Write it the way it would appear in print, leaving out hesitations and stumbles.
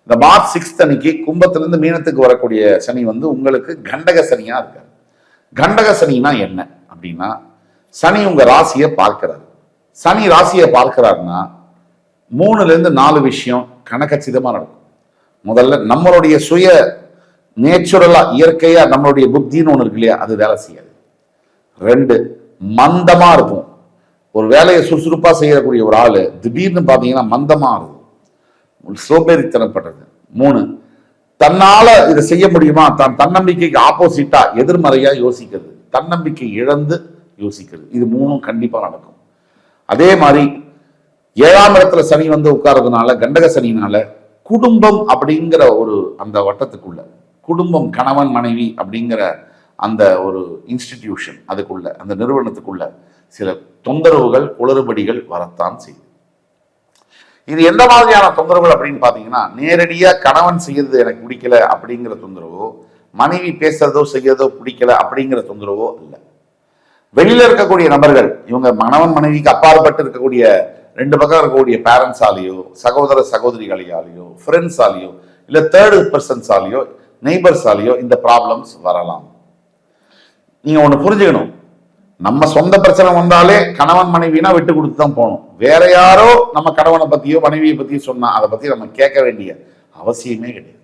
இந்த மார்ச் 6 அன்னைக்கு கும்பத்திலிருந்து மீனத்துக்கு வரக்கூடிய சனி வந்து உங்களுக்கு கண்டக சனியா இருக்காரு. கண்டக சனினா என்ன அப்படின்னா, சனி உங்க ராசியை பார்க்கிறார். சனி ராசியை பார்க்கிறாருன்னா 3ல இருந்து 4 விஷயம் கணக்கச்சிதமா நடக்கும். முதல்ல நம்மளுடைய சுய நேச்சுரலா இயற்கையா நம்மளுடைய புத்தின்னு ஒண்ணு இருக்கு இல்லையா, அது வேலை செய்யாது. 2, மந்தமா இருக்கும். ஒரு வேலையை சுறுசுறுப்பா செய்யக்கூடிய ஒரு ஆளு திடீர்னு பாத்தீங்கன்னா மந்தமா இருக்கும், சோம்பேறித்தனப்படுறது. 3, தன்னால இதை செய்ய முடியுமா, தன்னம்பிக்கைக்கு ஆப்போசிட்டா எதிர்மறையா யோசிக்கிறது, தன்னம்பிக்கை இழந்து யோசிக்கிறது. இது 3ம் கண்டிப்பா நடக்கும். அதே மாதிரி 7ஆம் இடத்துல சனி வந்து உட்கார்றதுனால, கண்டக சனினால குடும்பம் அப்படிங்கிற ஒரு அந்த வட்டத்துக்குள்ள, குடும்பம் கணவன் மனைவி அப்படிங்கிற அந்த ஒரு இன்ஸ்டிடியூஷன், அதுக்குள்ள அந்த நிறுவனத்துக்குள்ள சில தொந்தரவுகள் குளறுபடிகள் வரத்தான் செய்யும். இது எந்த மாதிரியான தொந்தரவுகள் அப்படின்னு பாத்தீங்கன்னா, நேரடியா கணவன் செய்யறது எனக்கு பிடிக்கல அப்படிங்கிற தொந்தரவோ, மனைவி பேசுறதோ செய்யறதோ பிடிக்கல அப்படிங்கிற தொந்தரவோ இல்ல. வெளியில இருக்கக்கூடிய நபர்கள், இவங்க கணவன் மனைவிக்கு அப்பாற்பட்டு இருக்கக்கூடிய 2 பக்கம் இருக்கக்கூடிய பேரண்ட்ஸாலேயோ, சகோதர சகோதரிகளாலேயோ, ஃப்ரெண்ட்ஸாலேயோ, இல்ல 3rd பர்சன்ஸாலேயோ, நெய்பர்ஸாலேயோ இந்த ப்ராப்ளம்ஸ் வரலாம். நீங்க ஒண்ணு புரிஞ்சுக்கணும், நம்ம சொந்த பிரச்சனை வந்தாலே கணவன் மனைவினா விட்டு கொடுத்து தான் போகணும். வேற யாரோ நம்ம கணவனை பத்தியோ மனைவியை பத்தியோ சொன்னா அதை பத்தி நம்ம கேட்க வேண்டிய அவசியமே கிடையாது.